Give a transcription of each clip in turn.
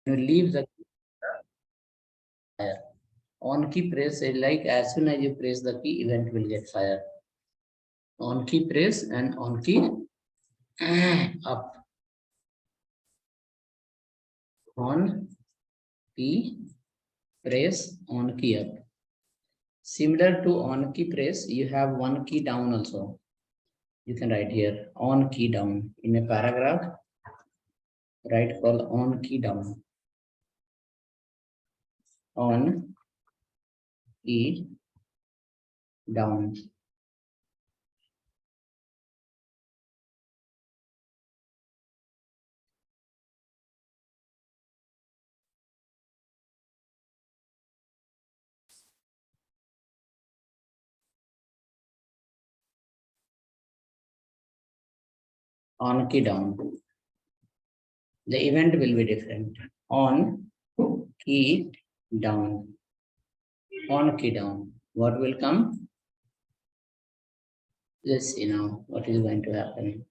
You leave the fire. On key press, like as soon as you press the key, event will get fire. On key press and on key up. On key press, on key up. Similar to on key press, you have one key down also. You can write here on key down in a paragraph. Write called on key down. On key down. On key down. The event will be different. On key down. On key down. What will come? Let's see now what is going to happen.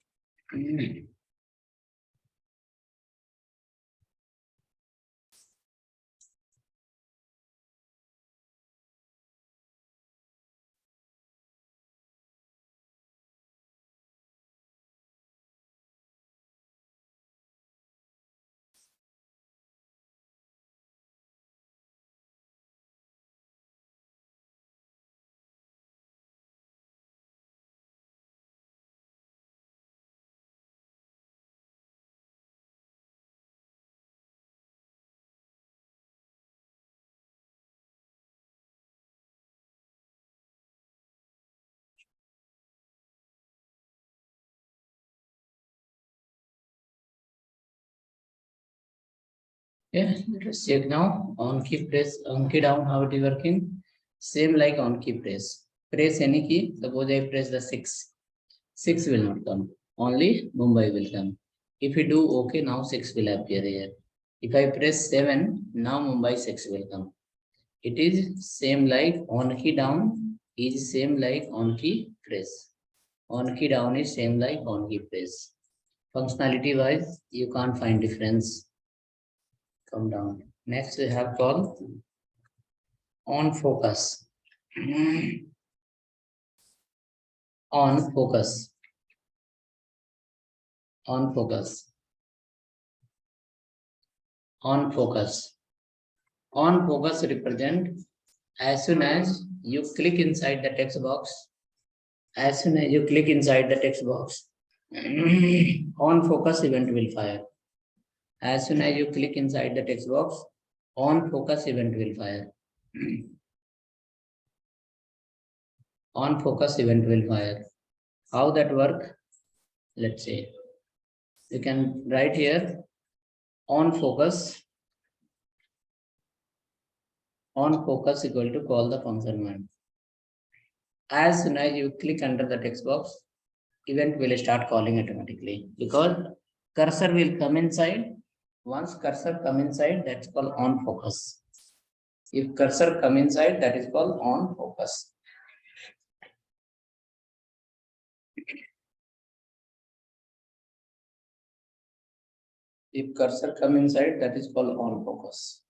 Yeah, let us check now. On key press, on key down, how it is working. Same like on key press. Press any key. Suppose I press the 6. 6 will not come. Only Mumbai will come. If you do okay, now 6 will appear here. If I press 7, now Mumbai 6 will come. It is same like on key down is same like on key press. On key down is same like on key press. Functionality wise, you can't find difference. Come down. Next we have called on focus. On focus. On focus. On focus. On focus represent as soon as you click inside the text box. As soon as you click inside the text box, on focus event will fire. As soon as you click inside the text box, on focus event will fire. On focus event will fire. How that work? Let's say you can write here on focus. On focus equal to call the function one. As soon as you click under the text box, event will start calling automatically because cursor will come inside. Once cursor come inside, that's called on focus. If cursor come inside, that is called on focus. If cursor come inside, that is called on focus.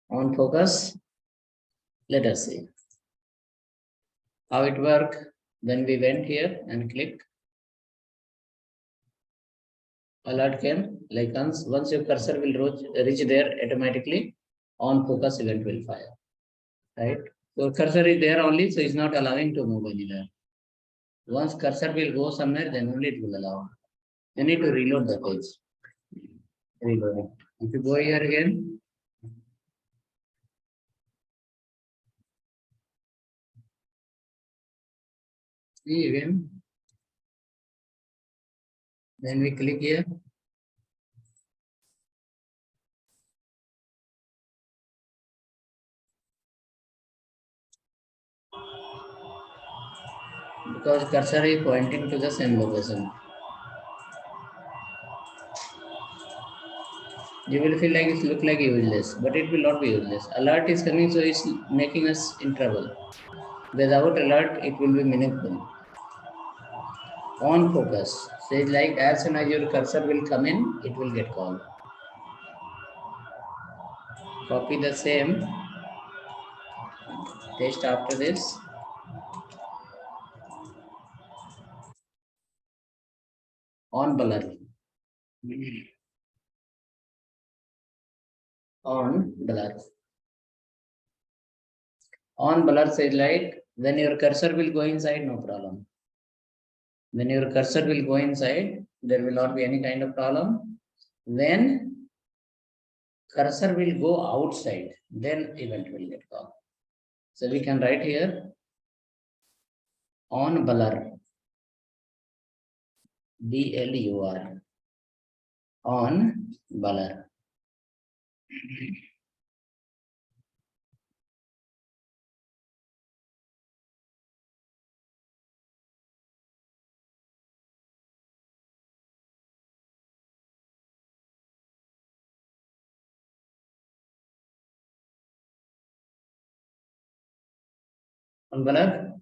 On focus, let us see how it work. When we went here and click, alert came like once your cursor will reach there automatically, on focus event will fire, right? So cursor is there only, so it's not allowing to move anywhere. Once cursor will go somewhere, then only it will allow. You need to reload the page. Reloading. If you go here again, see again. Then we click here. Because cursor is pointing to the same location. You will feel like it look like useless, but it will not be useless. Alert is coming, so it's making us in trouble. Without alert, it will be meaningful. On focus. So it's like as soon as your cursor will come in, it will get called. Copy the same. Paste after this. On blur. On blur. On blur says like when your cursor will go inside, no problem. When your cursor will go inside, there will not be any kind of problem. When cursor will go outside, then event will get called. So we can write here on blur. BLUR. On blur. On blur.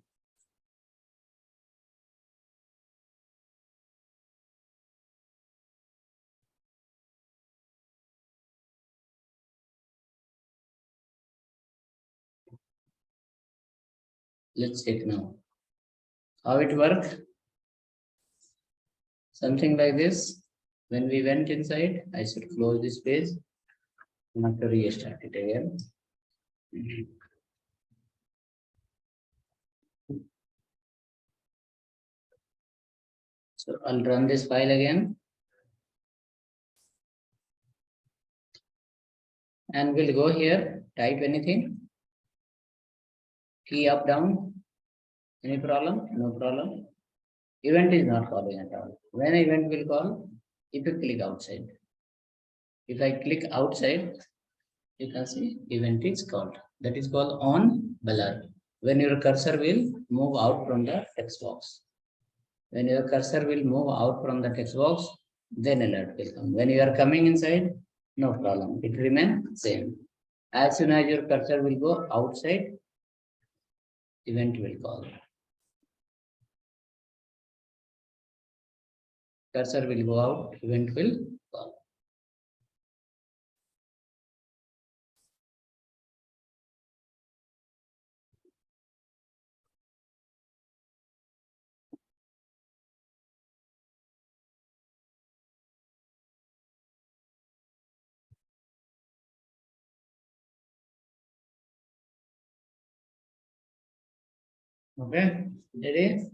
Let's check now. How it works? Something like this. When we went inside, I should close this page and have to restart it again. So I'll run this file again. And we'll go here, type anything. Key up, down. Any problem? No problem. Event is not calling at all. When event will call, if you click outside. If I click outside, you can see event is called. That is called on blur. When your cursor will move out from the text box. When your cursor will move out from the text box, then alert will come. When you are coming inside, no problem. It remains same. As soon as your cursor will go outside, event will call. Cursor will go out, event will call. Okay, ready?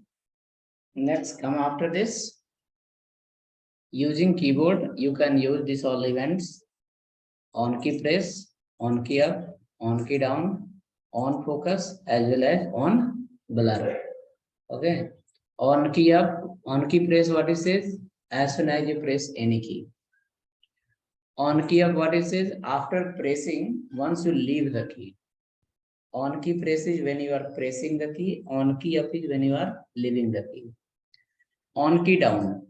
Next, come after this. Using keyboard, you can use these all events. On key press, on key up, on key down, on focus, as well as on blur. Okay. On key up, on key press, what it says? As soon as you press any key. On key up, what it says? After pressing, once you leave the key. On key press is when you are pressing the key. On key up is when you are leaving the key. On key down,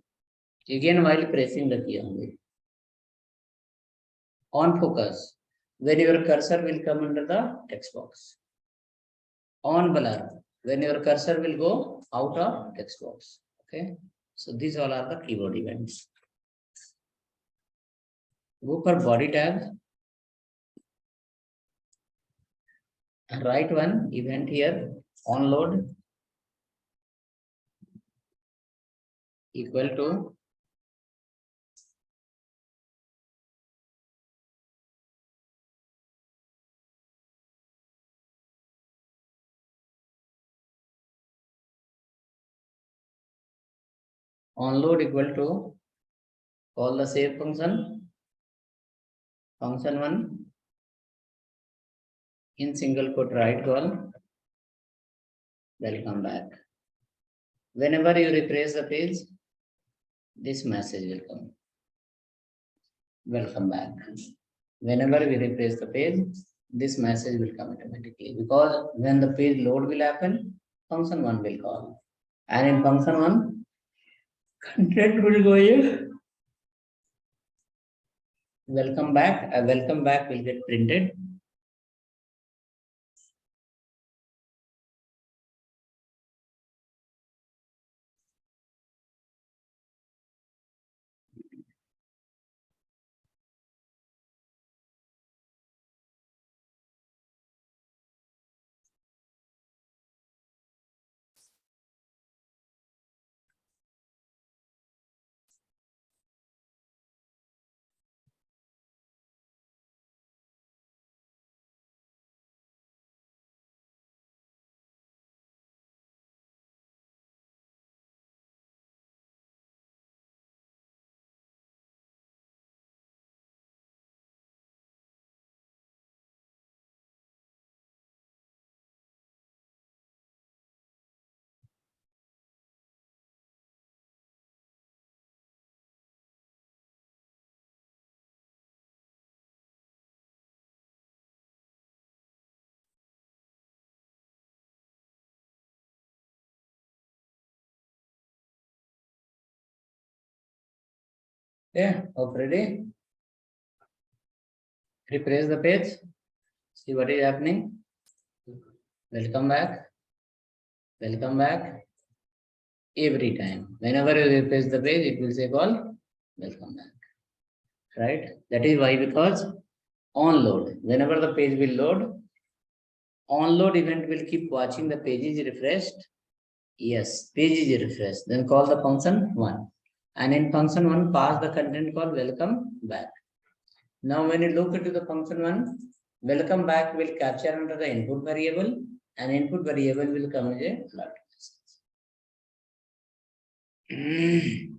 again while pressing the key only. On focus, when your cursor will come under the text box. On blur, when your cursor will go out of text box. Okay, so these all are the keyboard events. Go for body tab. Write one event here, onload equal to onload equal to call the save function, function one in single quote right call, welcome back. Whenever you refresh the page, this message will come. Welcome back. Whenever we refresh the page, this message will come automatically, because when the page load will happen, function 1 will call. And in function 1, content will go here. Welcome back. A welcome back will get printed. Yeah, hope ready. Refresh the page. See what is happening. Welcome back. Welcome back. Every time. Whenever you refresh the page, it will say call welcome back. Right? That is why, because on load. Whenever the page will load, on load event will keep watching the page is refreshed. Yes, page is refreshed. Then call the function 1. And in function 1, pass the content called welcome back. Now when you look into the function 1, welcome back will capture under the input variable, and input variable will come as a alert message.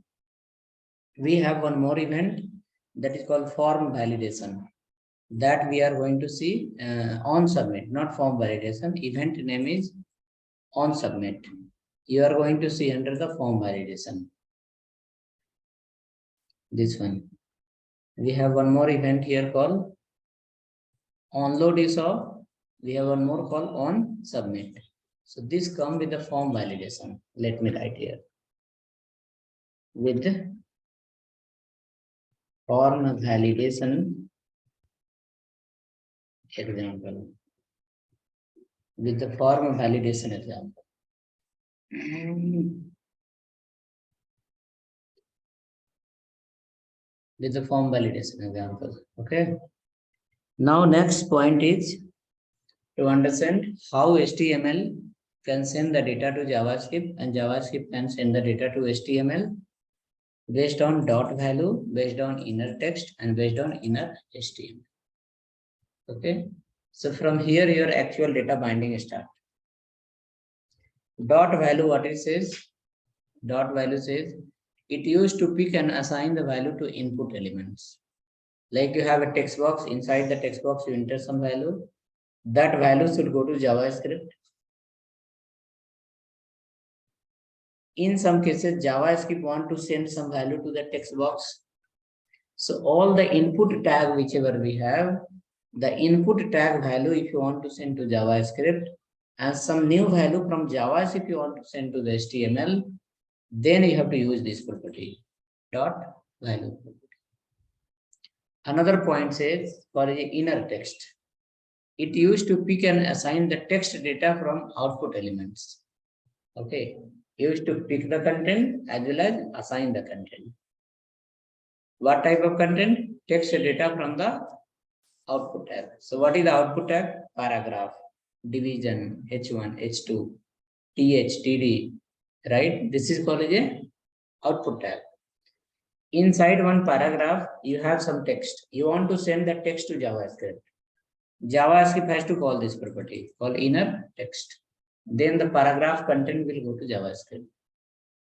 We have one more event that is called form validation, that we are going to see on submit, not form validation. Event name is on submit. You are going to see under the form validation. This one. We have one more event here called on load is off. We have one more called on submit. So this come with the form validation. Let me write here. With form validation example. With the form validation example. With the form validation example. Okay. Now next point is to understand how HTML can send the data to JavaScript, and JavaScript can send the data to HTML based on dot value, based on inner text, and based on inner HTML. Okay. So from here, your actual data binding starts. Dot value, what it says? Dot value says it used to pick and assign the value to input elements. Like you have a text box, inside the text box you enter some value. That value should go to JavaScript. In some cases, JavaScript want to send some value to the text box. So all the input tag whichever we have, the input tag value if you want to send to JavaScript, and some new value from JavaScript you want to send to the HTML, then you have to use this property, dot value. Another point says for the inner text, it used to pick and assign the text data from output elements. Okay, used to pick the content as well as assign the content. What type of content? Text data from the output tag. So what is the output tag? Paragraph, division, H1, H2, TH, TD, right? This is called a output tag. Inside one paragraph, you have some text. You want to send that text to JavaScript. JavaScript has to call this property, called inner text. Then the paragraph content will go to JavaScript.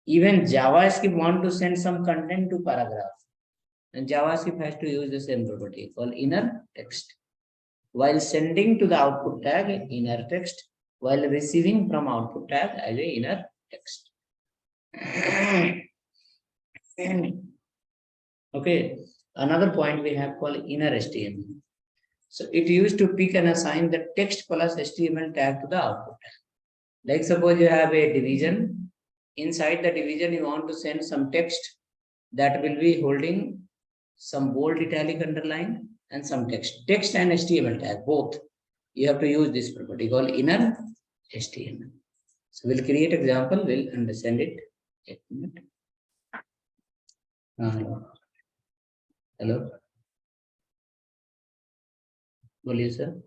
Even JavaScript want to send some content to paragraph, and JavaScript has to use the same property called inner text. While sending to the output tag inner text, while receiving from output tag as a inner text. Okay, another point we have called inner HTML. So it used to pick and assign the text plus HTML tag to the output. Like suppose you have a division. Inside the division, you want to send some text that will be holding some bold italic underline and some text. Text and HTML tag, both. You have to use this property called inner HTML. So we'll create example, we'll understand it. एक minute. Hello बोलिए sir.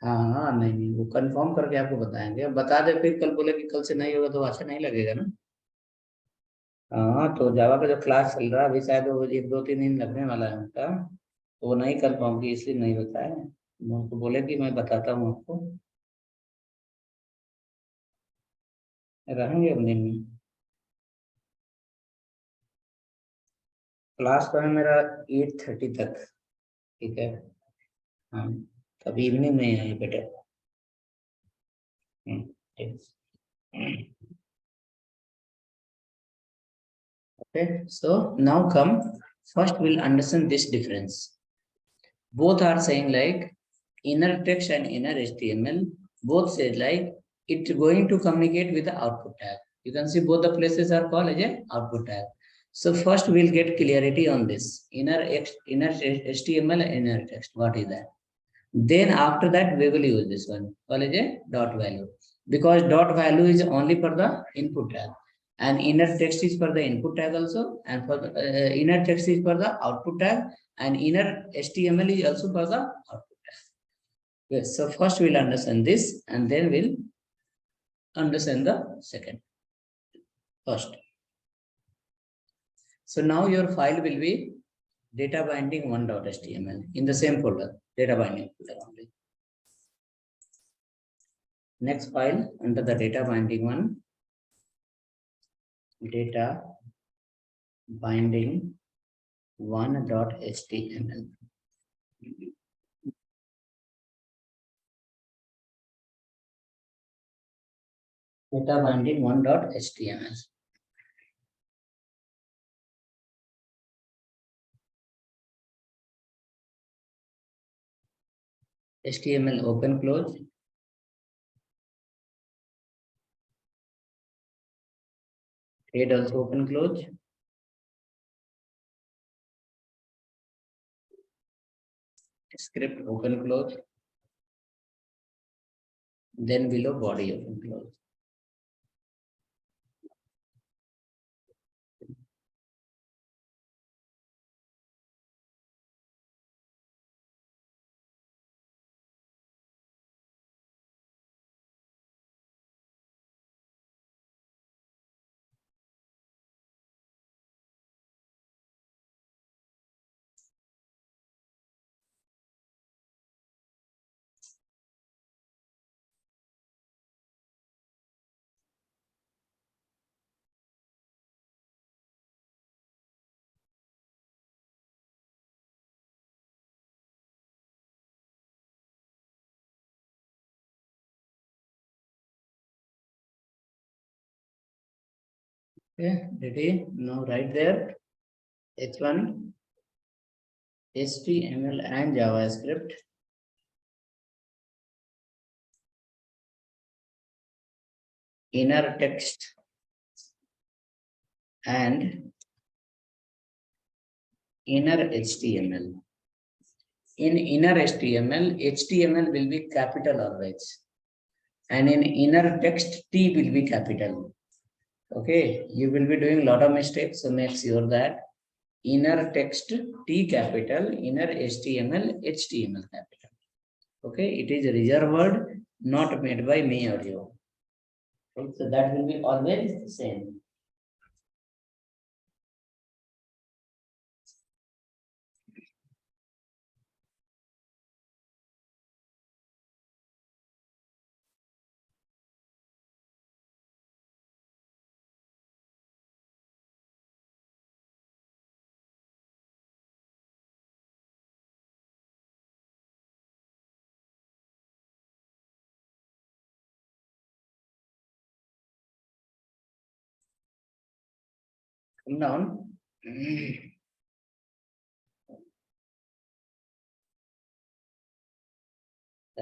हाँ हाँ नहीं नहीं वो confirm करके आपको बताएंगे. अब बता दे फिर कल बोले कि कल से नहीं होगा तो अच्छा नहीं लगेगा ना. हाँ तो जावा का जो क्लास चल रहा है अभी शायद वो 1 2 3 दिन लगने वाला है उनका. तो वो नहीं कर पाऊंगी इसलिए नहीं बताया. मैं उनको बोले कि मैं बताता हूँ आपको. रहेंगे हम दिन में. क्लास का है मेरा 8:30 तक. ठीक है. हाँ तभी इवनिंग में है बेटा. ठीक. Okay, so now come, first we'll understand this difference. Both are saying like inner text and inner HTML, both say like it's going to communicate with the output tag. You can see both the places are called as a output tag. So first we'll get clarity on this inner HTML and inner text. What is that? Then after that we will use this one called as a dot value, because dot value is only for the input tag and inner text is for the input tag also, and for the inner text is for the output tag, and inner HTML is also for the output tag. Yes, so first we'll understand this and then we'll understand the second. First, so now your file will be data binding 1.html in the same folder, data binding folder only. Next file under the data binding one, data binding 1.html. Data binding 1.html. HTML open close. Head also open close. Script open close. Then below body open close. Okay, ready? Now right there, H1, HTML and JavaScript. Inner text and inner HTML. In inner HTML, HTML will be capital always. And in inner text, T will be capital. Okay, you will be doing a lot of mistakes, so make sure that inner text T capital, inner HTML, HTML capital. Okay, it is a reserved word, not made by me or you. Okay, so that will be always the same. Come down.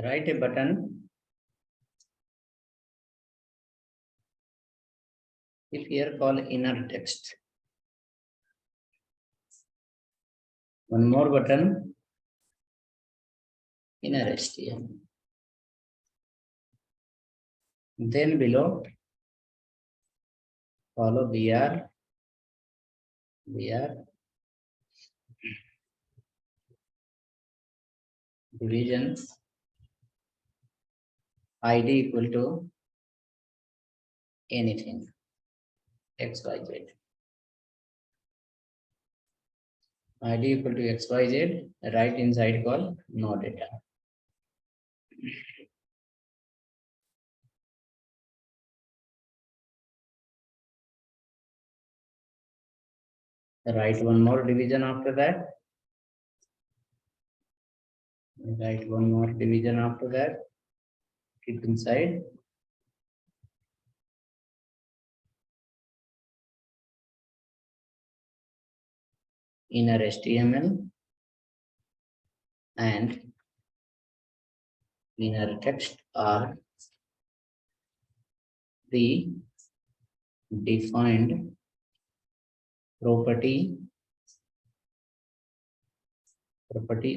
Write a button. If here call inner text. One more button. Inner HTML. Then below follow BR division ID equal to anything XYZ. ID equal to XYZ, right inside call no data. Write one more division after that. Write one more division after that. Keep inside. Inner HTML and inner text are the defined property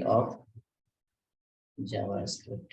of JavaScript.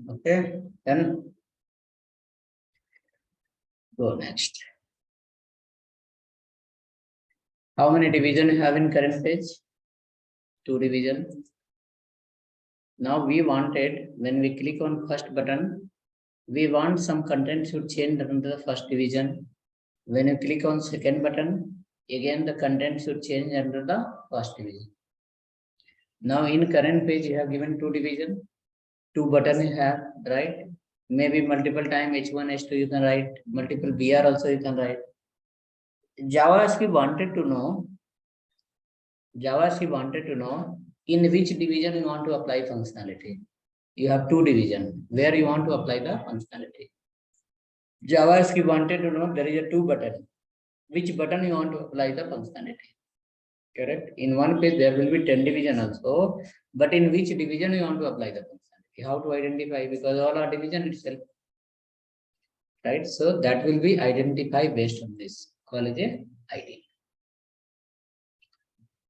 Okay, then go next. How many division you have in current page? 2 division. Now we wanted, when we click on first button, we want some content should change under the first division. When you click on second button, again the content should change under the first division. Now in current page you have given 2 division, 2 button you have, right? Maybe multiple time H1, H2 you can write, multiple BR also you can write. JavaScript wanted to know in which division you want to apply functionality. You have 2 division where you want to apply the functionality. JavaScript wanted to know there is a 2 button. Which button you want to apply the functionality? Correct. In one page there will be 10 division also, but in which division you want to apply the functionality? How to identify? Because all are division itself, right? So that will be identify based on this. Call it a ID.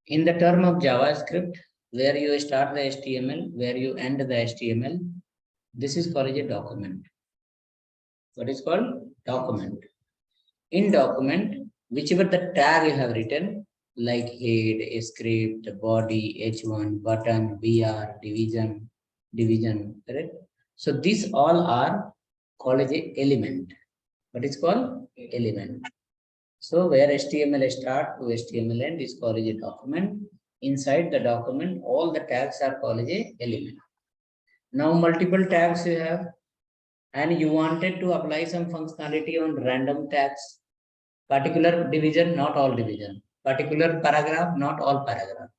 In the term of JavaScript, where you start the HTML, where you end the HTML, this is called a document. What is called? Document. In document, whichever the tag you have written, like head, script, body, H1, button, BR, division, correct? So these all are called as a element. What is called? Element. So where HTML start to HTML end is called as a document. Inside the document, all the tags are called as a element. Now multiple tags you have, and you wanted to apply some functionality on random tags. Particular division, not all division. Particular paragraph, not all paragraph.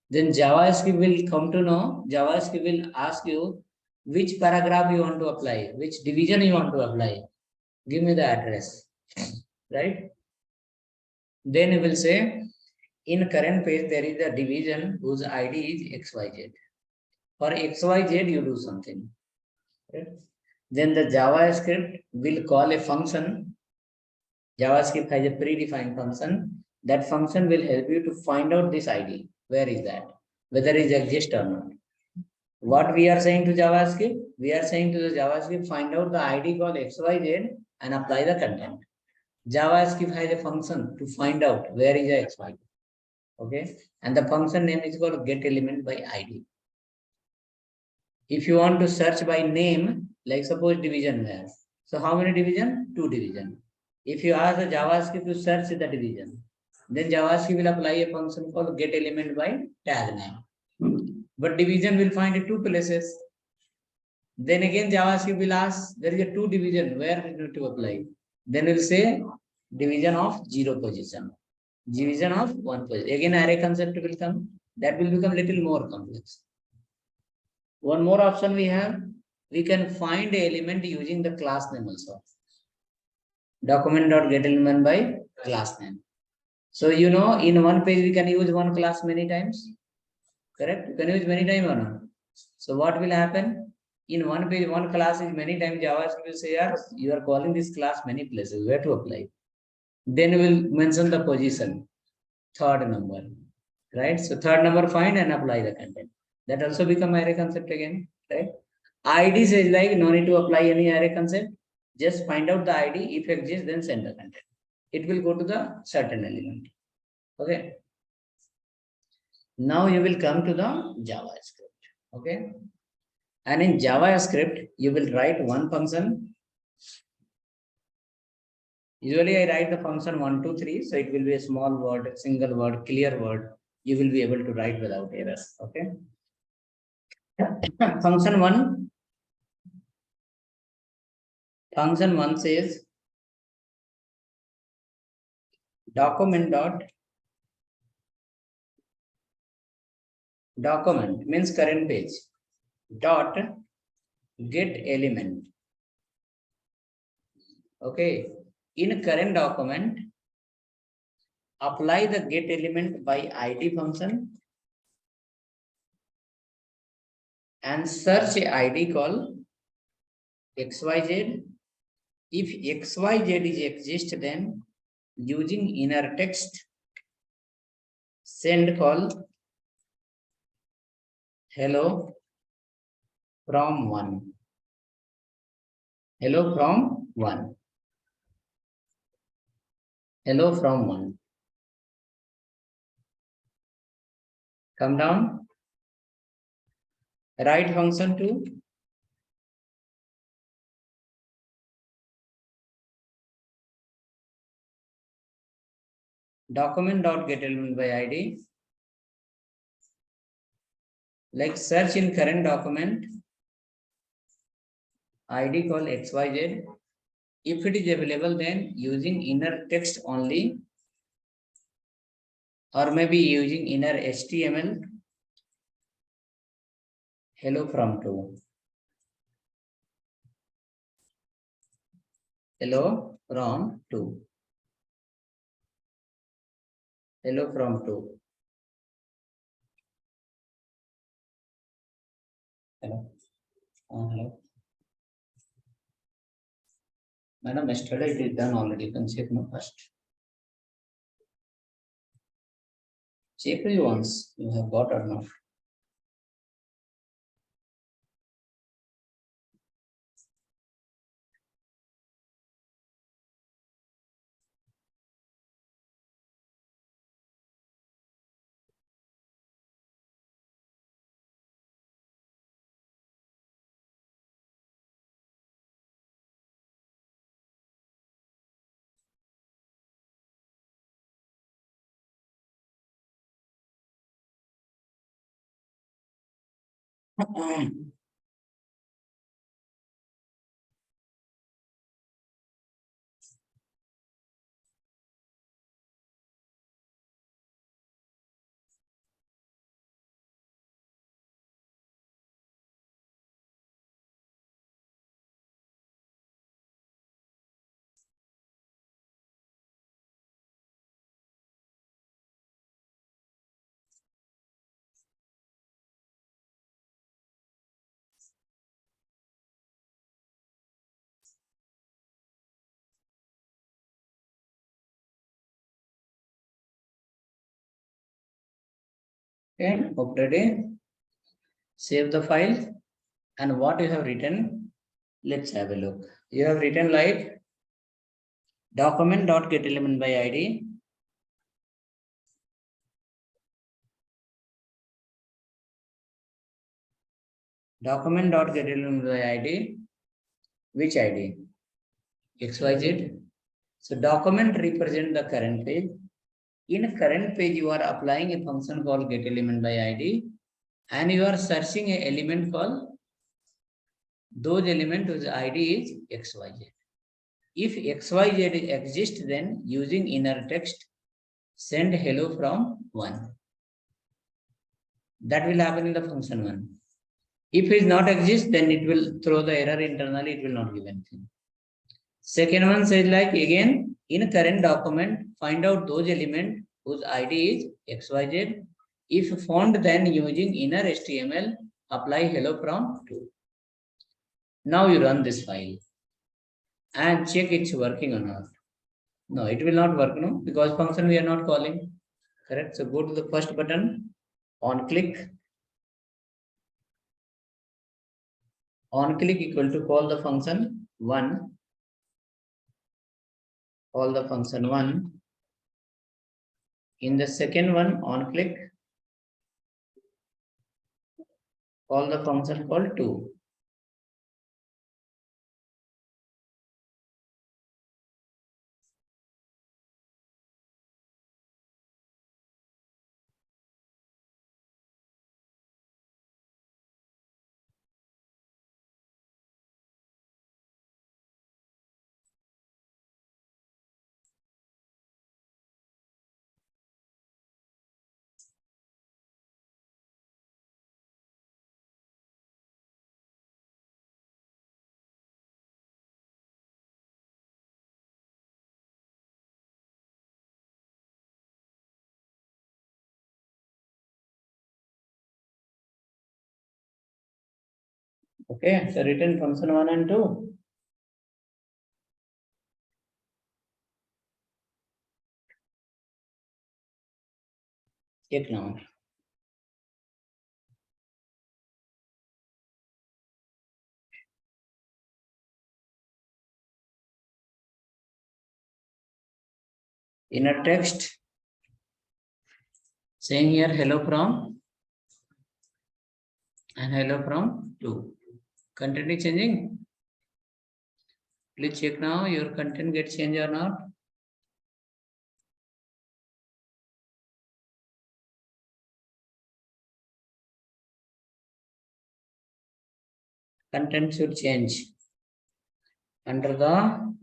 Then JavaScript will come to know, JavaScript will ask you which paragraph you want to apply, which division you want to apply. Give me the address, right? Then you will say, in current page, there is a division whose ID is XYZ. For XYZ, you do something. Right? Then the JavaScript will call a function. JavaScript has a predefined function. That function will help you to find out this ID. Where is that? Whether it exists or not. What we are saying to JavaScript? We are saying to the JavaScript, find out the ID called XYZ and apply the content. JavaScript has a function to find out where is the XYZ. Okay. And the function name is called getElement by ID. If you want to search by name, like suppose division there. So how many division? 2 division. If you ask the JavaScript to search the division, then JavaScript will apply a function called getElement by tag name. But division will find it 2 places. Then again JavaScript will ask, there is a 2 division, where we need to apply? Then we'll say division of 0 position. Division of 1 position. Again array concept will come. That will become little more complex. One more option we have, we can find the element using the class name also. Document.getElement by class name. So you know, in one page we can use one class many times. Correct? You can use many times or not. So what will happen? In one page, one class is many times JavaScript will say, you are calling this class many places, where to apply? Then we will mention the position, third number, right? So third number find and apply the content. That also become array concept again, right? ID says like no need to apply any array concept. Just find out the ID. If it exists, then send the content. It will go to the certain element. Okay. Now you will come to the JavaScript. Okay. And in JavaScript, you will write one function. Usually I write the function 1, 2, 3. So it will be a small word, single word, clear word. You will be able to write without errors. Okay. Function 1. Function 1 says document means current page dot get element. Okay. In current document, apply the get element by ID function and search a ID called XYZ. If XYZ is exist, then using inner text, send call hello from 1. Hello from 1. Hello from 1. Come down. Write function 2. Document.getElement by ID. Like search in current document, ID called XYZ. If it is available, then using inner text only, or maybe using inner HTML, hello from 2. Hello from 2. Hello from 2. Hello. Hello. Madam, yesterday it is done already. You can check no first. Check you once you have got or not. Okay, hope ready. Save the file, and what you have written, let's have a look. You have written like document.getElementById by ID. Document.getElementById by ID. Which ID? XYZ. So document represent the current page. In current page, you are applying a function called getElementById, and you are searching an element called those element whose ID is XYZ. If XYZ exists, then using inner text, send hello from 1. That will happen in the function 1. If it not exist, then it will throw the error internally, it will not give anything. Second one says like again, in current document, find out those element whose ID is XYZ. If found, then using inner HTML, apply hello from 2. Now you run this file and check it's working or not. No, it will not work, no, because function we are not calling. Correct. So go to the first button, on click. On click equal to call the function 1. Call the function 1. In the second one, on click, call the function called 2. Okay, so written function 1 and 2. Check now. Inner text saying here hello from and hello from 2. Content is changing. Please check now your content gets changed or not. Content should change. Under the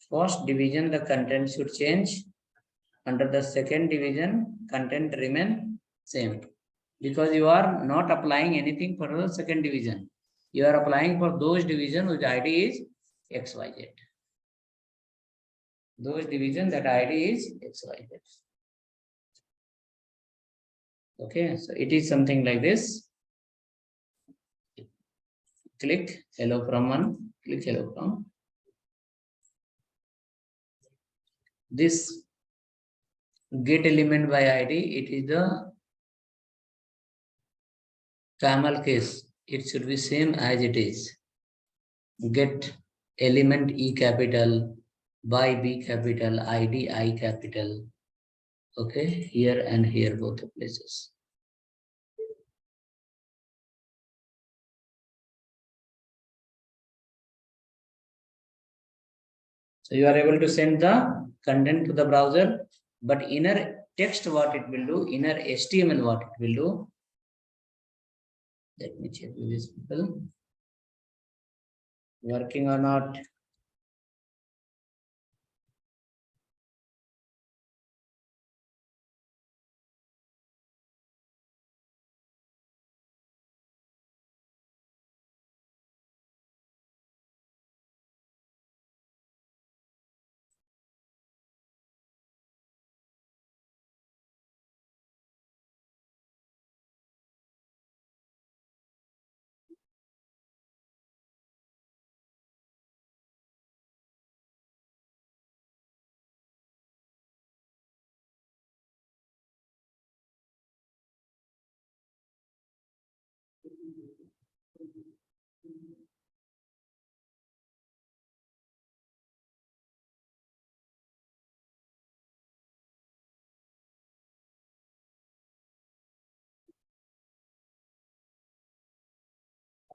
first division, the content should change. Under the second division, content remain same. Because you are not applying anything for the second division. You are applying for those division whose ID is XYZ. Those division that ID is XYZ. Okay, so it is something like this. Click hello from 1, click hello from. This get element by ID, it is the camel case. It should be same as it is. Get element E capital, by B capital, ID I capital. Okay, here and here both the places. So you are able to send the content to the browser, but inner text what it will do, inner HTML what it will do. Let me check with these people. Working or not?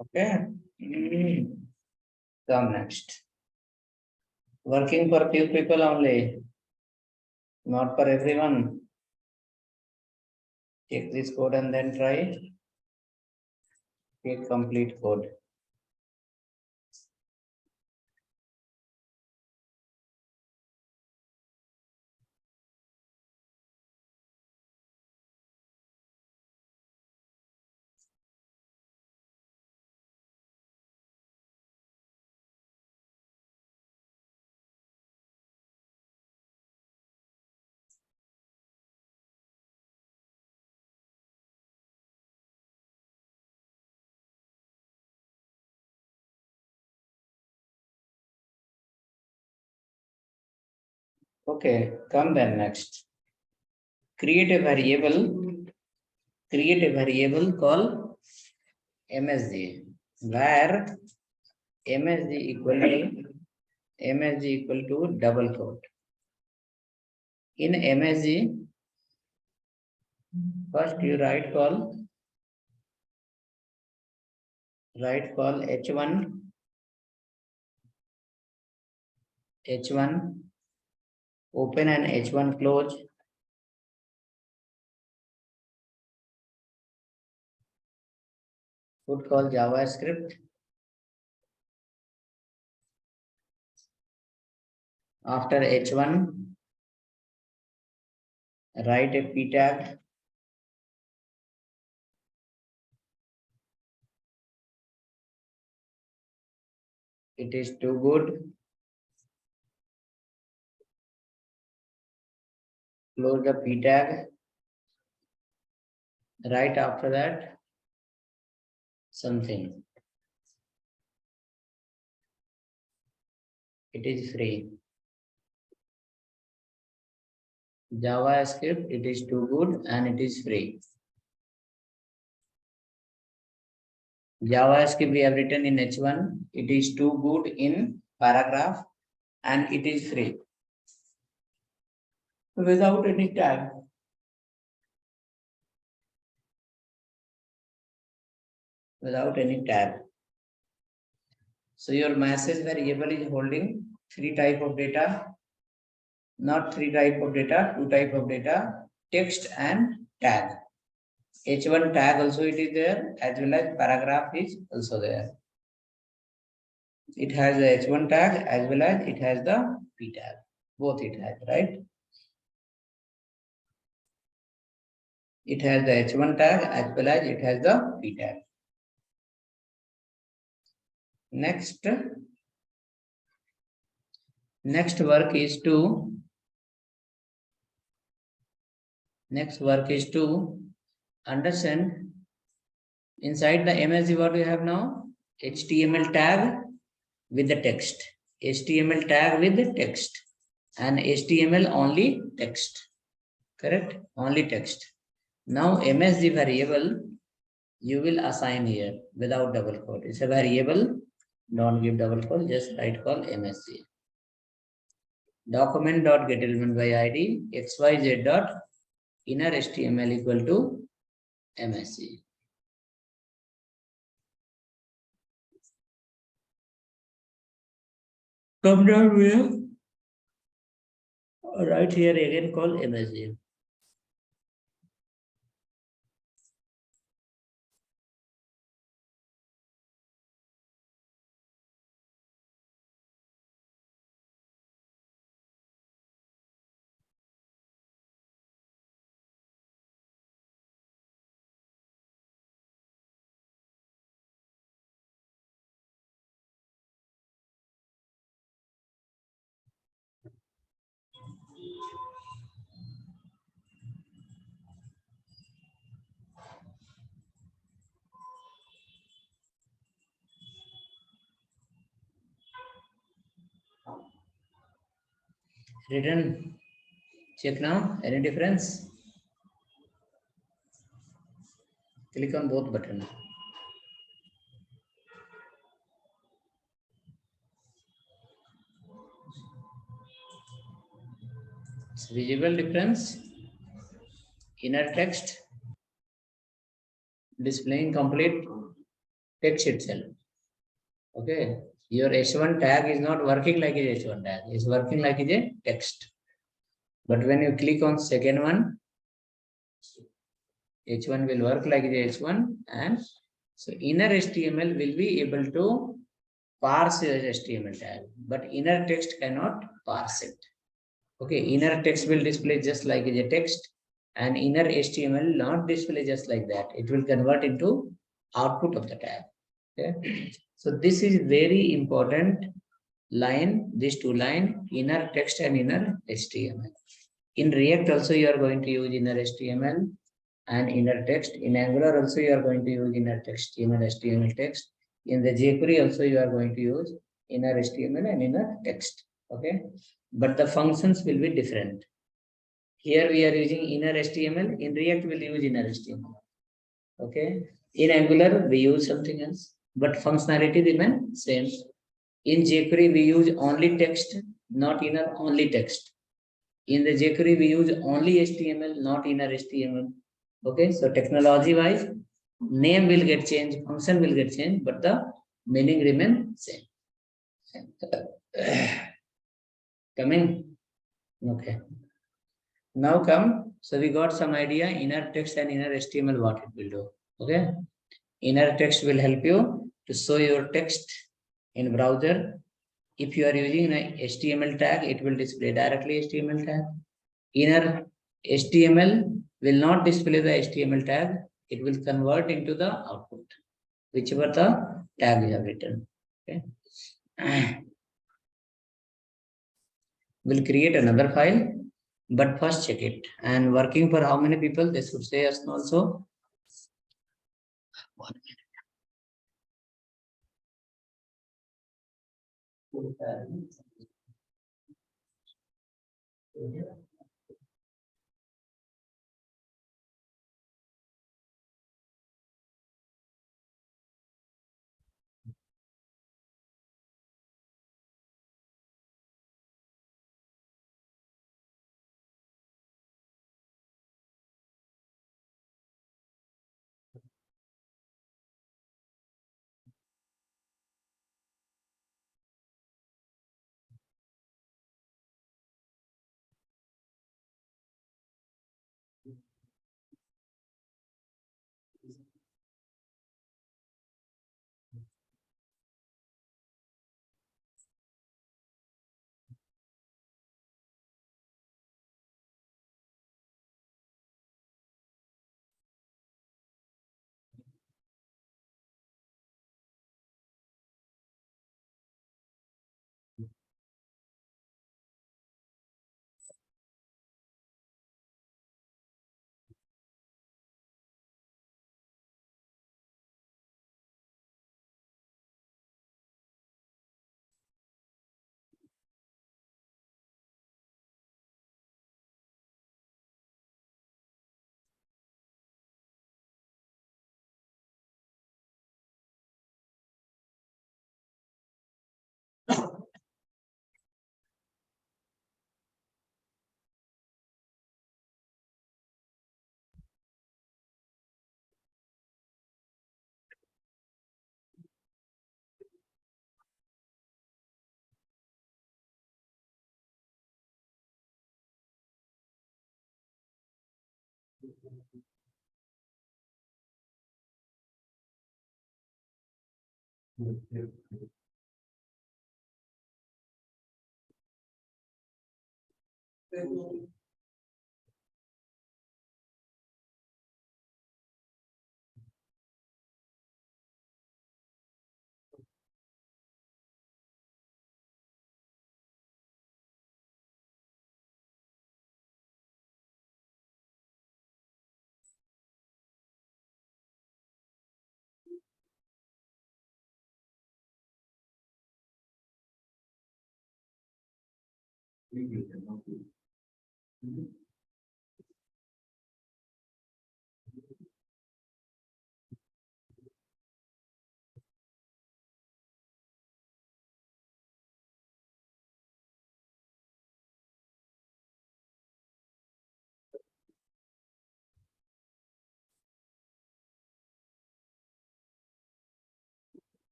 Okay. Come next. Working for few people only, not for everyone. Take this code and then try. Take complete code. Okay, come then next. Create a variable. Create a variable called MSG, where MSG equal to double quote. In MSG, first you write call H1 open and H1 close. Put call JavaScript. After H1, write a p tag. It is too good. Close the p tag. Right after that, something. It is free. JavaScript, it is too good and it is free. JavaScript we have written in H1, it is too good in paragraph and it is free. Without any tag. Without any tag. So your message variable is holding three type of data, not three type of data, two type of data, text and tag. H1 tag also it is there, as well as paragraph is also there. It has the H1 tag as well as it has the P tag. Both it has, right? It has the H1 tag as well as it has the P tag. Next work is to understand inside the MSG what we have now, HTML tag with the text, HTML tag with the text, and HTML only text, correct? Only text. Now MSG variable you will assign here without double quote. It's a variable, don't give double quote, just write call MSG. Document.getElement by ID xyz dot inner HTML equal to MSG. Come down here. Right here again call MSG. Written. Check now. Any difference? Click on both buttons. It's visible difference. Inner text displaying complete text itself. Okay, your h1 tag is not working like a h1 tag, it's working like a text. But when you click on second one, h1 will work like the h1, and so inner HTML will be able to parse your HTML tag, but inner text cannot parse it. Okay, inner text will display just like a text, and inner HTML will not display just like that. It will convert into output of the tag. Okay, so this is very important line, these two lines, inner text and inner HTML. In React also you are going to use inner HTML and inner text. In Angular also you are going to use inner text, inner HTML text. In the jQuery also you are going to use inner HTML and inner text. Okay, but the functions will be different. Here we are using inner HTML. In React we'll use inner HTML. Okay, in Angular we use something else, but functionality remain same. In jQuery we use only text, not inner only text. In the jQuery we use only HTML, not inner HTML. Okay, so technology wise, name will get changed, function will get changed, but the meaning remain same. Coming? Okay. Now come, so we got some idea, inner text and inner HTML, what it will do. Okay. Inner text will help you to show your text in browser. If you are using an HTML tag, it will display directly HTML tag. Inner HTML will not display the HTML tag. It will convert into the output, whichever the tag you have written. Okay. We'll create another file, but first check it. And working for how many people? They should say us also. 1 minute.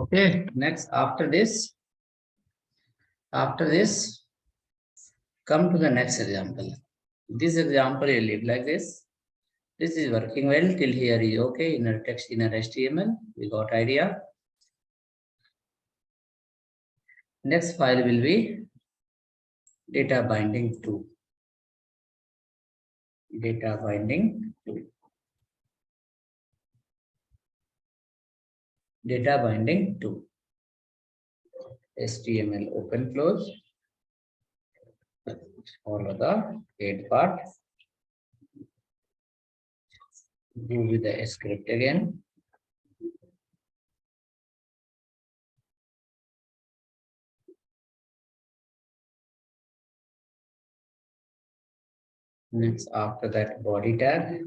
Okay, next after this, come to the next example. This example you leave like this. This is working well till here is okay. Inner text, inner HTML. We got idea. Next file will be data binding 2. Data binding 2. Data binding 2. HTML open close. Follow the head part. Do with the script again. Next, after that, body tag.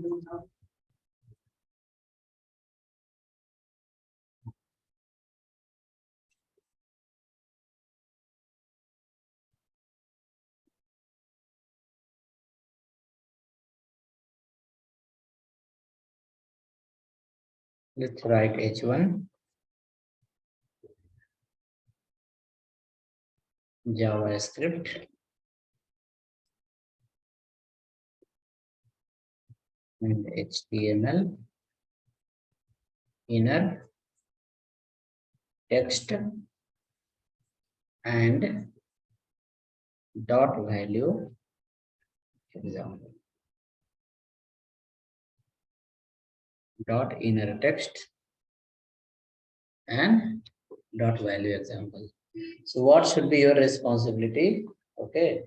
Let's write H1. JavaScript and HTML inner text and dot value example. Dot inner text and dot value example. So what should be your responsibility? Okay.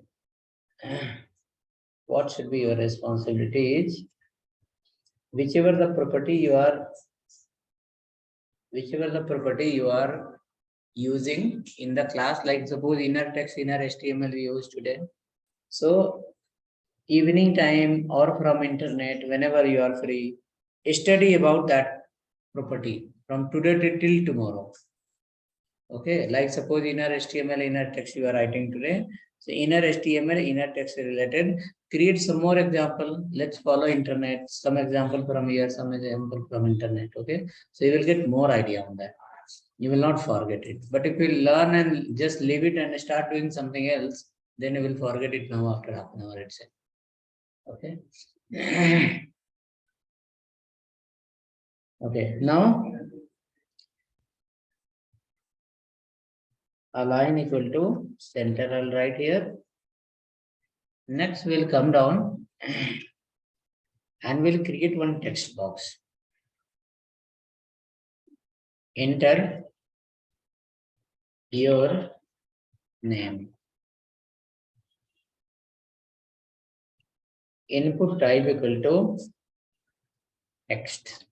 What should be your responsibility is whichever the property you are using in the class, like suppose inner text, inner HTML we use today. So evening time or from internet, whenever you are free, study about that property from today till tomorrow. Okay, like suppose inner HTML, inner text you are writing today. So inner HTML, inner text related, create some more example. Let's follow internet, some example from here, some example from internet. Okay, so you will get more idea on that. You will not forget it. But if you learn and just leave it and start doing something else, then you will forget it now after half an hour itself. Okay. Okay, now align equal to center, I'll write here. Next we'll come down and we'll create one text box. Enter your name. Input type equal to text.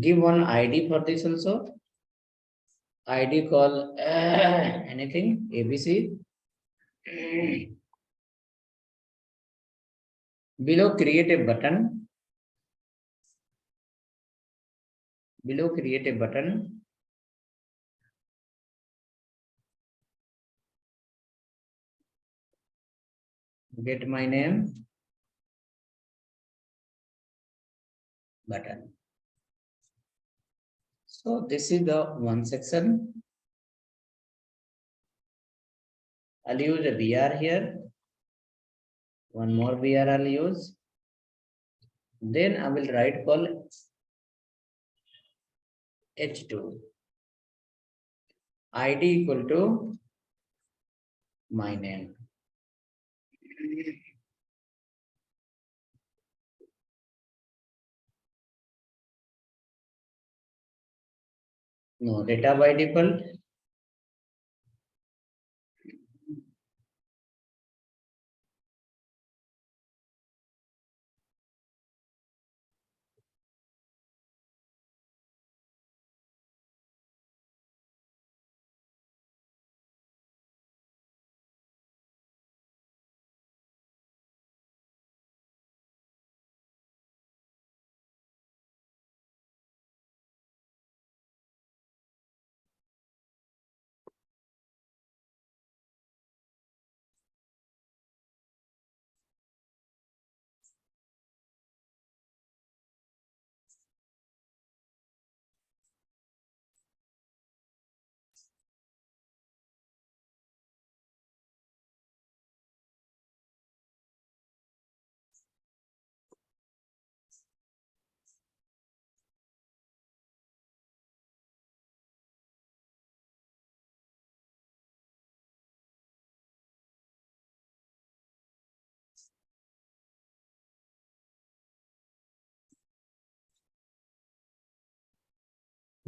Give one ID for this also. ID call anything, ABC. Below create a button. Below create a button. Get my name button. So this is the one section. I'll use a BR here. One more BR I'll use. Then I will write call H2. ID equal to my name. No, data by default.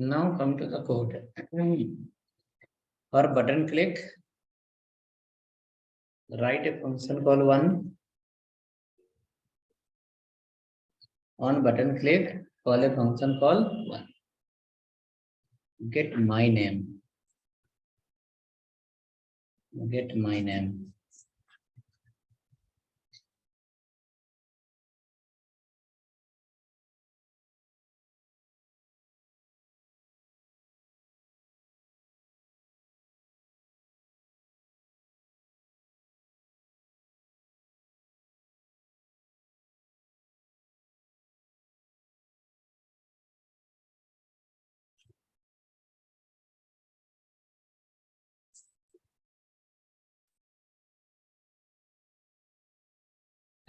Now come to the code. For button click, write a function called one. On button click, call a function called one. Get my name. Get my name.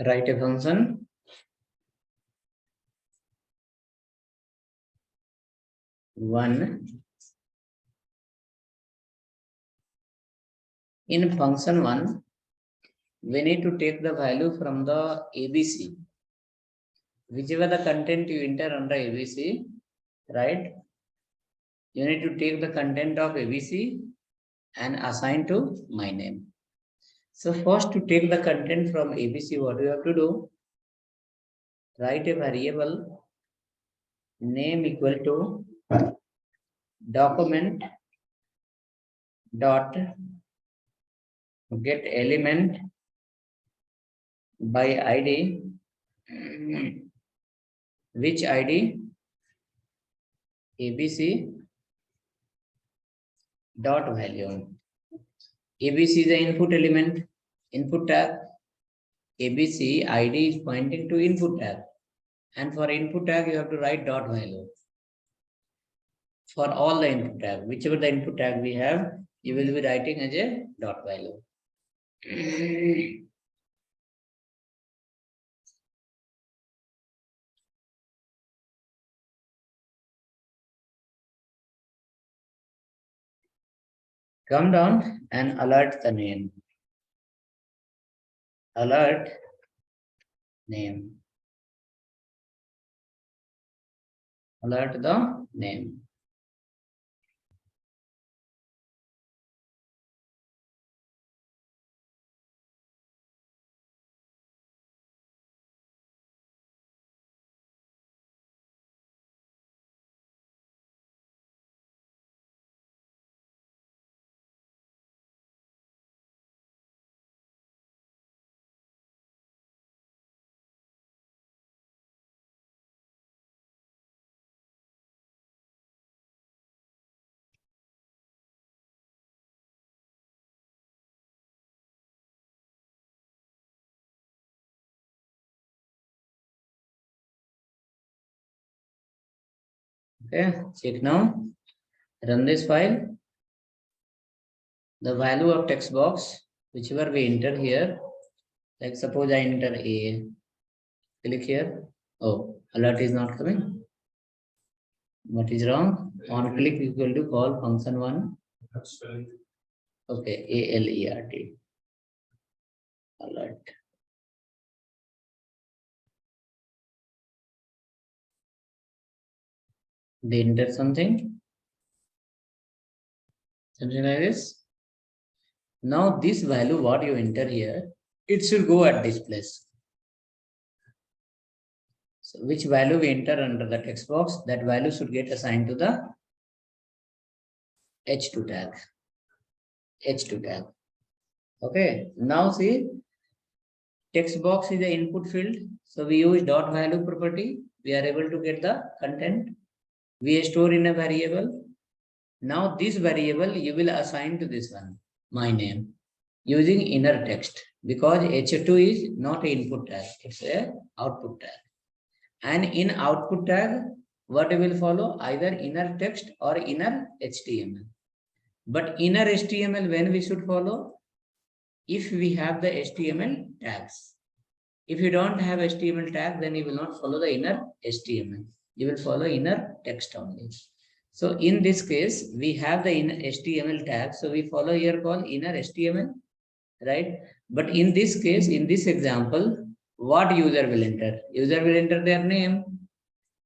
Write a function. One. In function one, we need to take the value from the ABC. Whichever the content you enter under ABC, right? You need to take the content of ABC and assign to my name. So first, to take the content from ABC, what you have to do? Write a variable name equal to document dot get element by ID. Which ID? ABC dot value. ABC is the input element, input tag. ABC ID is pointing to input tag. And for input tag, you have to write dot value. For all the input tag, whichever the input tag we have, you will be writing as a dot value. Come down and alert the name. Alert name. Alert the name. Okay, check now. Run this file. The value of text box, whichever we enter here, like suppose I enter A, click here. Oh, alert is not coming. What is wrong? On click equal to call function one. Okay, ALERT. Alert. They enter something like this. Now this value what you enter here, it should go at this place. So which value we enter under the text box, that value should get assigned to the H2 tag. H2 tag. Okay, now see, text box is the input field. So we use dot value property. We are able to get the content. We store in a variable. Now this variable you will assign to this one, my name, using inner text, because H2 is not an input tag, it's a output tag. And in output tag, what will follow? Either inner text or inner HTML. But inner HTML, when we should follow? If we have the HTML tags. If you don't have HTML tag, then you will not follow the inner HTML. You will follow inner text only. So in this case, we have the inner HTML tag. So we follow here called inner HTML, right? But in this case, in this example, what user will enter? User will enter their name.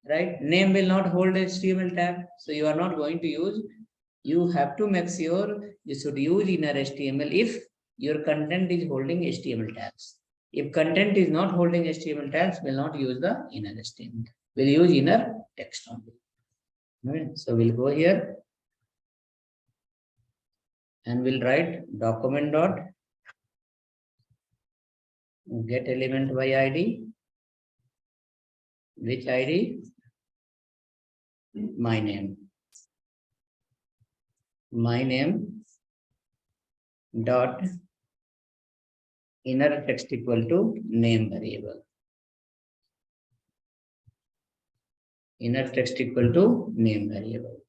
right? Name will not hold HTML tag, so you are not going to use. You have to make sure you should use inner HTML if your content is holding HTML tags. If content is not holding HTML tags, will not use the inner HTML. We'll use inner text only. Right? So we'll go here and we'll write document dot get element by ID. Which ID? My name. My name dot inner text equal to name variable. Inner text equal to name variable.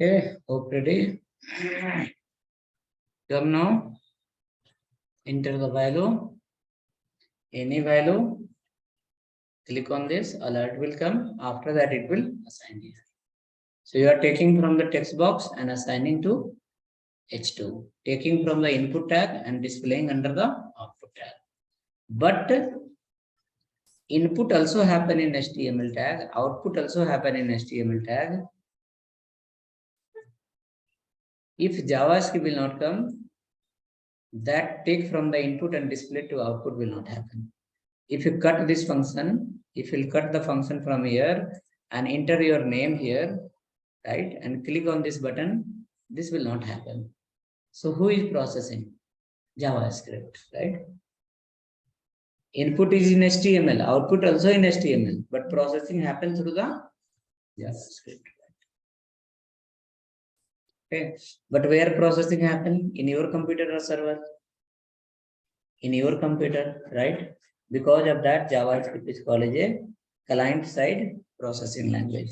Okay, hope ready. Come now. Enter the value. Any value. Click on this. Alert will come. After that, it will assign here. So you are taking from the text box and assigning to H2. Taking from the input tag and displaying under the output tag. But input also happen in HTML tag. Output also happen in HTML tag. If JavaScript will not come, that take from the input and display to output will not happen. If you cut this function, if you cut the function from here and enter your name here, right, and click on this button, this will not happen. So who is processing? JavaScript, right? Input is in HTML, output also in HTML, but processing happens through the JavaScript. Okay, but where processing happen? In your computer or server? In your computer, right? Because of that, JavaScript is called as a client-side processing language.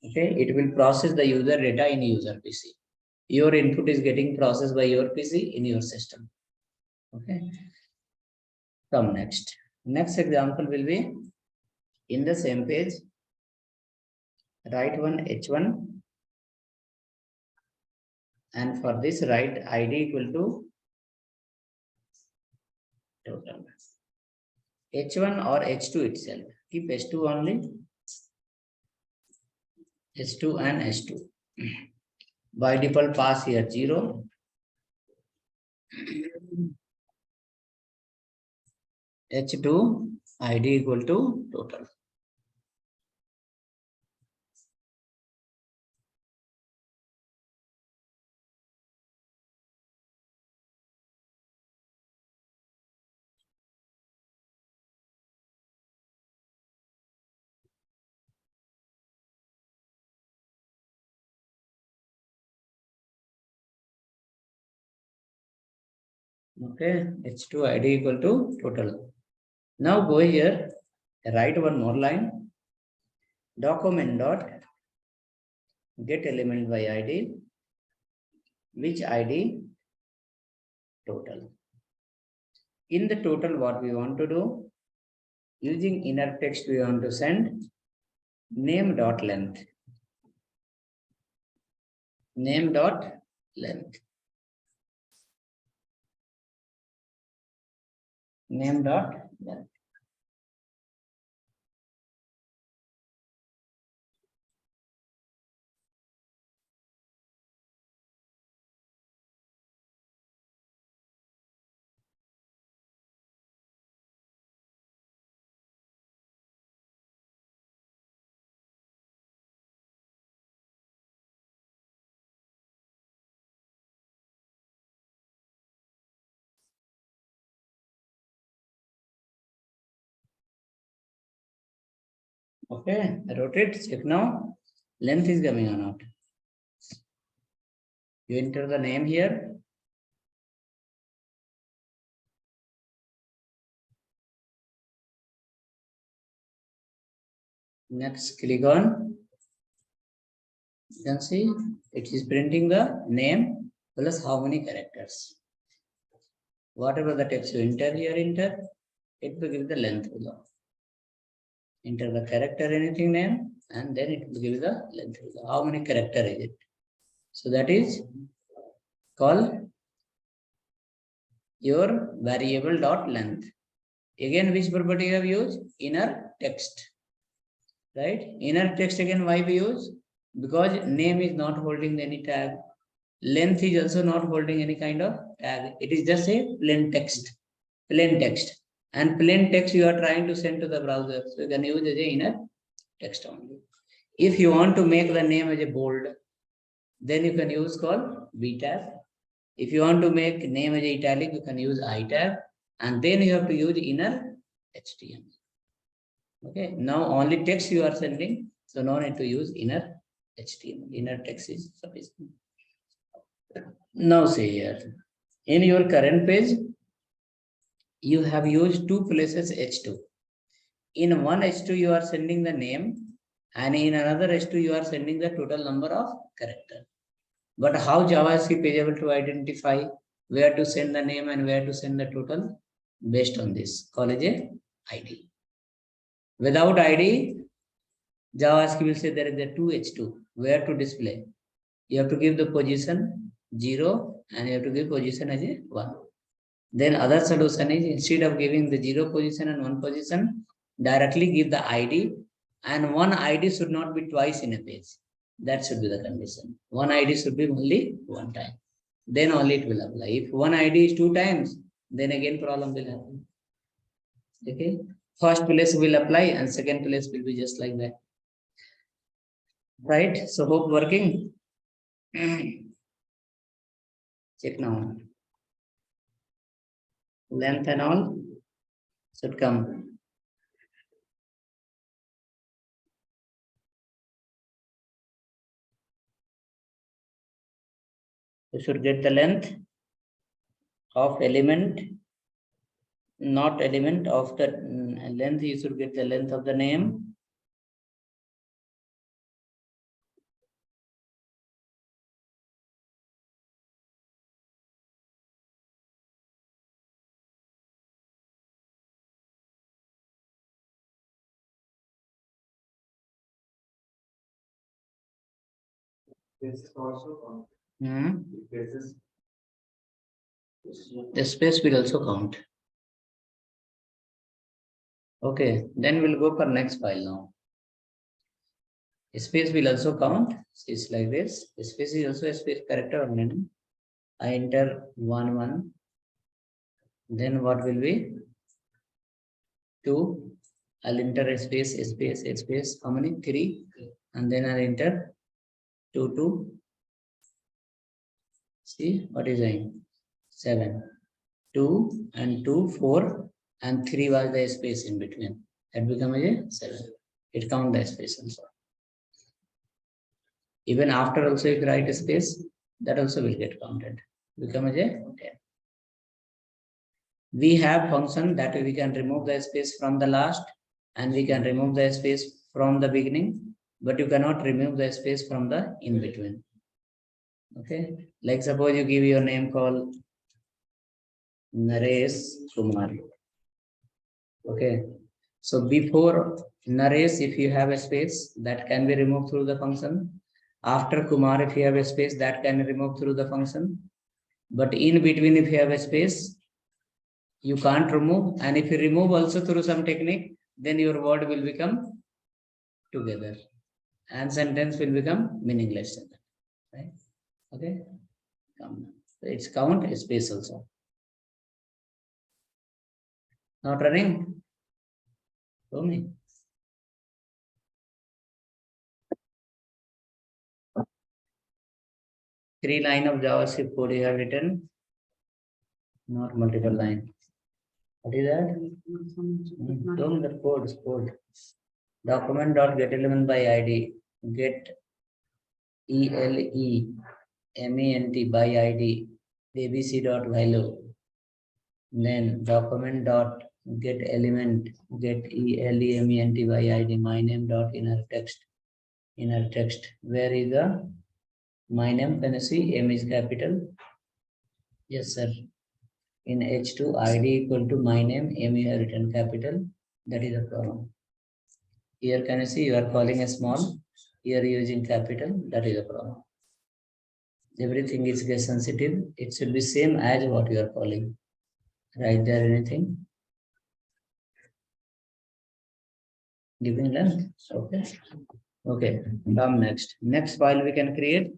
Okay, it will process the user data in user PC. Your input is getting processed by your PC in your system. Okay, come next. Next example will be in the same page. Write one H1, and for this write ID equal to total. H1 or H2 itself. Keep H2 only. H2 and H2. By default pass here 0. H2 ID equal to total. Okay, H2 ID equal to total. Now go here, write one more line. Document dot get element by ID. Which ID? Total. In the total, what we want to do? Using inner text, we want to send name dot length. Name dot length. Name dot length. Okay, I wrote it. Check now. Length is coming or not. You enter the name here. Next, click on. You can see it is printing the name plus how many characters. Whatever the text you enter here, it will give the length below. Enter the character anything name and then it will give the length below. How many character is it? So that is called your variable dot length. Again, which property you have used? Inner text. Right? Inner text again, why we use? Because name is not holding any tag. Length is also not holding any kind of tag. It is just a plain text. Plain text. And plain text you are trying to send to the browser. So you can use as a inner text only. If you want to make the name as a bold, then you can use called B tab. If you want to make name as a italic, you can use I tab. And then you have to use inner HTML. Okay, now only text you are sending, so no need to use inner HTML. Inner text is sufficient. Now say here, in your current page, you have used two places H2. In one H2 you are sending the name, and in another H2 you are sending the total number of characters. But how JavaScript is able to identify where to send the name and where to send the total? Based on this, call it a ID. Without ID, JavaScript will say there is a 2H2. Where to display? You have to give the position 0 and you have to give position as a 1. Then other solution is instead of giving the 0 position and 1 position, directly give the ID, and one ID should not be twice in a page. That should be the condition. One ID should be only one time. Then only it will apply. If one ID is 2 times, then again problem will happen. Okay. First place will apply and second place will be just like that. Right? So hope working. Check now. Length and all should come. You should get the length of element, not element of the length. You should get the length of the name. The space will also count. Okay, then we'll go for next file now. Space will also count. It's like this. Space is also a space character only. I enter 1 1. Then what will be 2? I'll enter a space, a space, a space. How many? 3. And then I'll enter 2 2. See what is saying? 7. 2 and 2 4 and 3 was the space in between. That becomes a 7. It counts the space also. Even after also if you write a space, that also will get counted. Become a 10. We have function that we can remove the space from the last and we can remove the space from the beginning, but you cannot remove the space from the in between. Okay, like suppose you give your name called Naresh Kumar. Okay, so before Naresh, if you have a space, that can be removed through the function. After Kumar, if you have a space, that can be removed through the function. But in between, if you have a space, you can't remove. And if you remove also through some technique, then your word will become together and sentence will become meaningless. Right? Okay. It's count a space also. Not running. Show me. Three line of JavaScript code you have written, not multiple line. What is that? Show me the code. Document dot get element by ID. Get ELEMENT by ID. ABC dot value. Then document dot get element. Get ELEMENT by ID. My name dot inner text. Inner text. Where is the my name? Can you see? M is capital. Yes, sir. In H2, ID equal to my name. M you have written capital. That is the problem. Here can you see you are calling a small. Here using capital. That is the problem. Everything is case sensitive. It should be same as what you are calling. Right there anything? Giving length. Okay. Okay. Come next. Next file we can create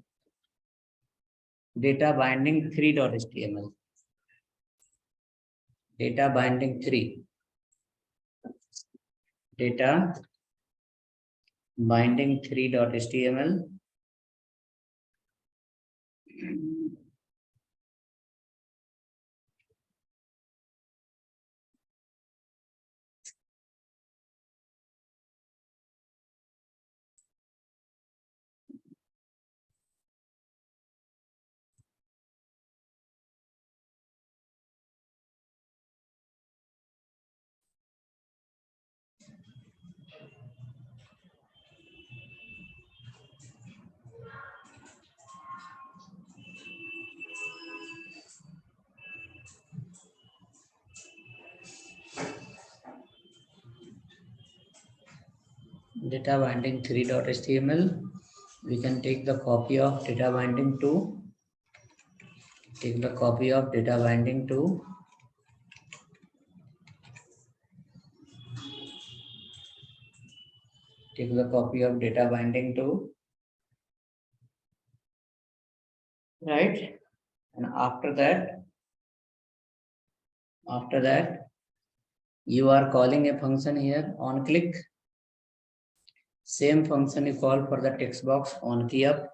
data binding 3.html. Data binding 3. Data binding 3.html. Data binding 3.html. We can take the copy of data binding 2. Take the copy of data binding 2. Take the copy of data binding 2. Right? And after that, you are calling a function here on click. Same function you call for the text box on key up.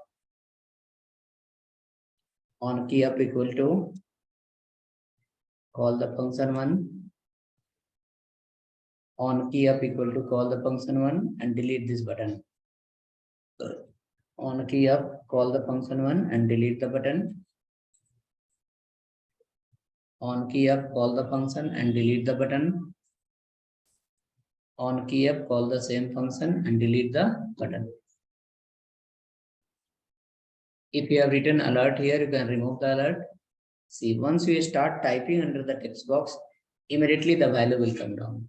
On key up equal to call the function 1. On key up equal to call the function 1 and delete this button. On key up, call the function 1 and delete the button. On key up, call the function and delete the button. On key up, call the same function and delete the button. If you have written alert here, you can remove the alert. See, once you start typing under the text box, immediately the value will come down.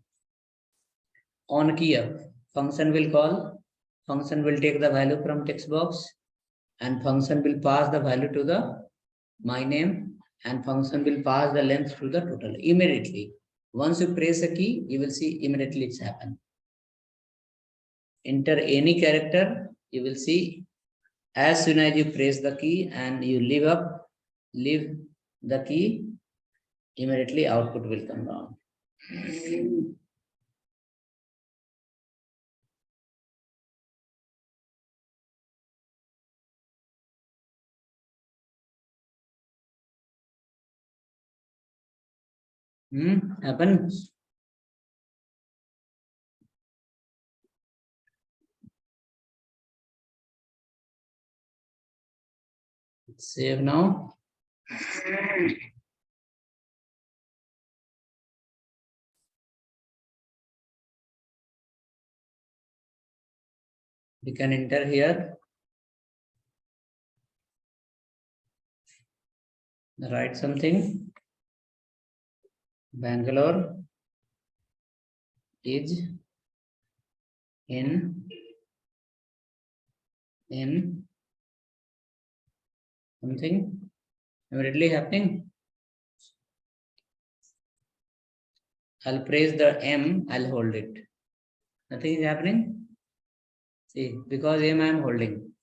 On key up, function will call, function will take the value from text box, and function will pass the value to the my name, and function will pass the length to the total immediately. Once you press a key, you will see immediately it's happened. Enter any character, you will see as soon as you press the key and you leave the key, immediately output will come down. Happen. Save now. We can enter here. Write something. Bangalore is in something immediately happening. I'll press the M, I'll hold it. Nothing is happening. See, because M I am holding.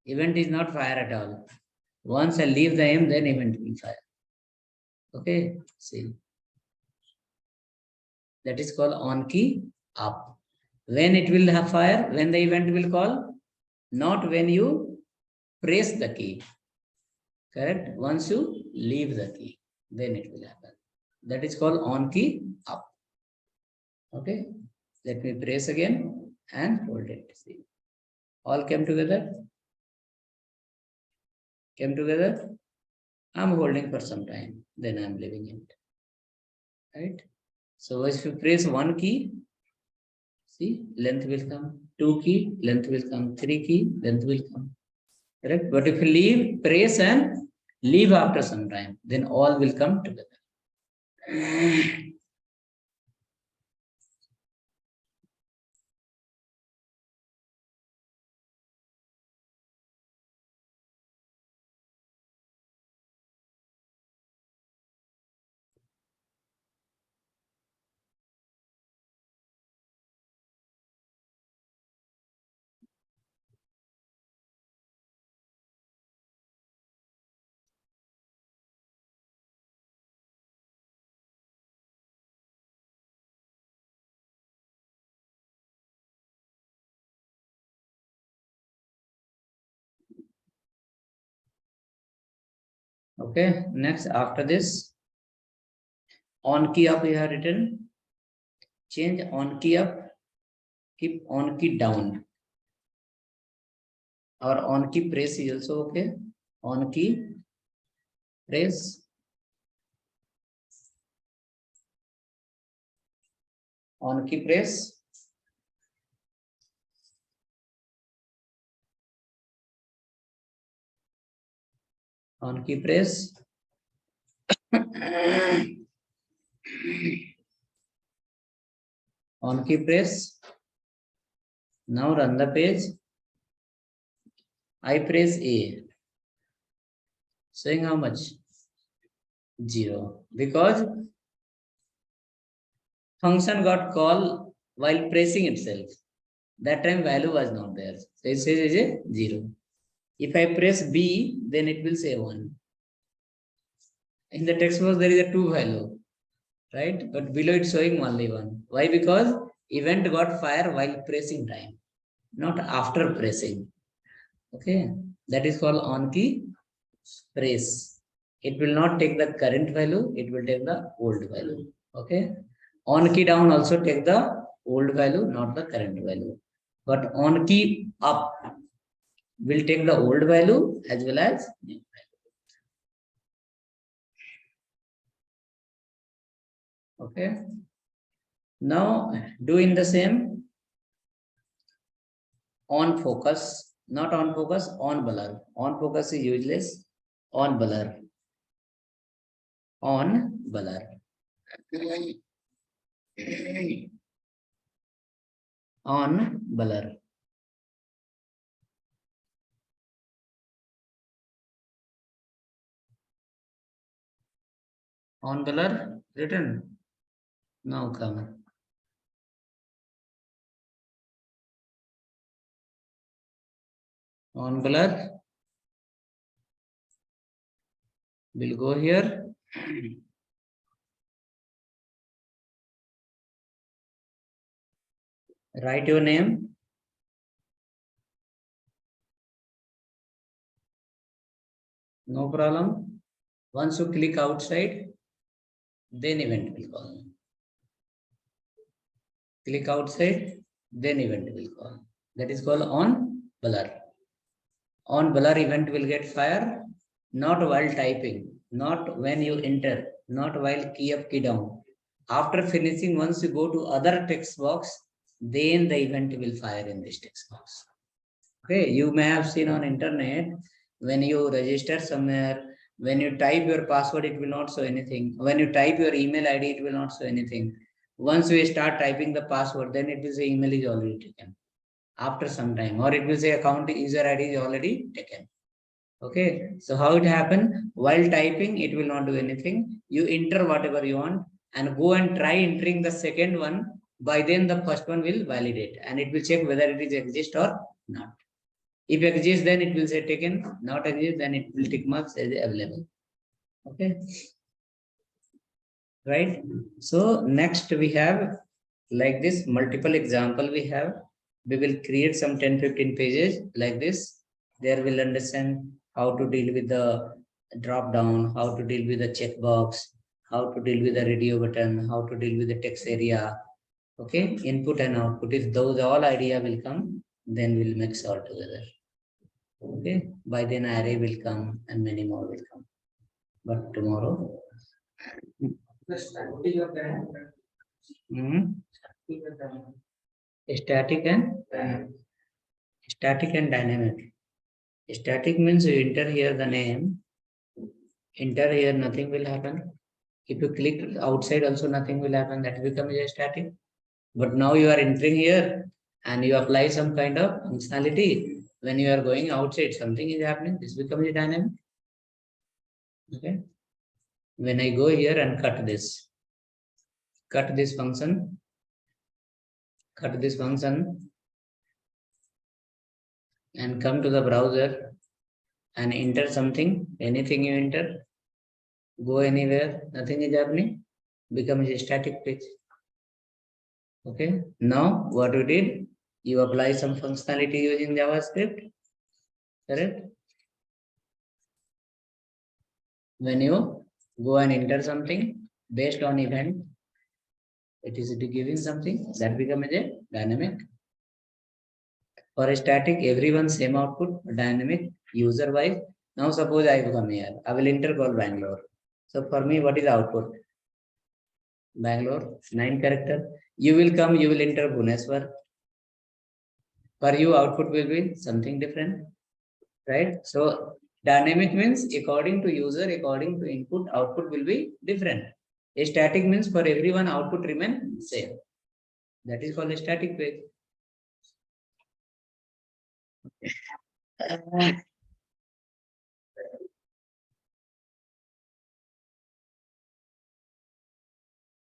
Event is not fire at all. Once I leave the M, then event will fire. Okay, see. That is called on key up. When it will have fire, when the event will call, not when you press the key. Correct? Once you leave the key, then it will happen. That is called on key up. Okay, let me press again and hold it. See, all came together. Came together. I'm holding for some time, then I'm leaving it. Right? So if you press one key, see, length will come. Two key, length will come. Three key, length will come. Correct? But if you leave, press and leave after some time, then all will come together. Okay, next after this, on key up we have written, change on key up, keep on key down. Or on key press is also okay. On key press, on key press, on key press. On key press. Now run the page. I press A. Showing how much? 0. Because function got called while pressing itself. That time value was not there. So it says is a 0. If I press B, then it will say 1. In the text box, there is a 2 value, right? But below it's showing only 1. Why? Because event got fire while pressing time, not after pressing. Okay, that is called on key press. It will not take the current value, it will take the old value. Okay, on key down also take the old value, not the current value. But on key up will take the old value as well as new value. Okay, now doing the same on focus, not on focus, on blur. On focus is useless, on blur. On blur. On blur. On blur written. Now come. On blur. We'll go here. Write your name. No problem. Once you click outside, then event will call. Click outside, then event will call. That is called on blur. On blur event will get fire, not while typing, not when you enter, not while key up, key down. After finishing, once you go to other text box, then the event will fire in this text box. Okay, you may have seen on internet, when you register somewhere, when you type your password, it will not show anything. When you type your email ID, it will not show anything. Once we start typing the password, then it will say email is already taken. After some time, or it will say account user ID is already taken. Okay, so how it happen? While typing, it will not do anything. You enter whatever you want and go and try entering the second one. By then, the first one will validate and it will check whether it is exist or not. If exists, then it will say taken. Not exist, then it will tick marks as available. Okay, right? So next we have like this multiple example we have. We will create some 10-15 pages like this. There will understand how to deal with the drop down, how to deal with the checkbox, how to deal with the radio button, how to deal with the text area, Okay, input and output. If those all idea will come, then we'll mix all together. Okay, by then array will come and many more will come. But tomorrow. Hmm. Static and dynamic. Static means you enter here the name, enter here, nothing will happen. If you click outside also nothing will happen, that becomes a static. But now you are entering here and you apply some kind of functionality. When you are going outside, something is happening, this becomes a dynamic. Okay. When I go here and cut this function, and come to the browser and enter something, anything you enter, go anywhere, nothing is happening, becomes a static page. Okay. Now what you did, you apply some functionality using JavaScript, correct? When you go and enter something based on event, it is giving something that becomes a dynamic. For a static, everyone same output, dynamic, user wise. Now suppose I come here, I will enter call Bangalore. So for me, what is the output? Bangalore, 9 character. You will come, you will enter Bhubaneswar. For you, output will be something different, right? So dynamic means according to user, according to input, output will be different. A static means for everyone, output remain same. That is called a static page.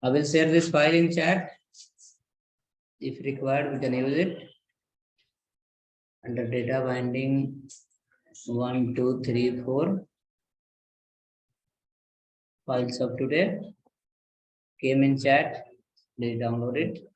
I will share this file in chat. If required, we can use it. Under data binding 1, 2, 3, 4 files of today came in chat. Please download it.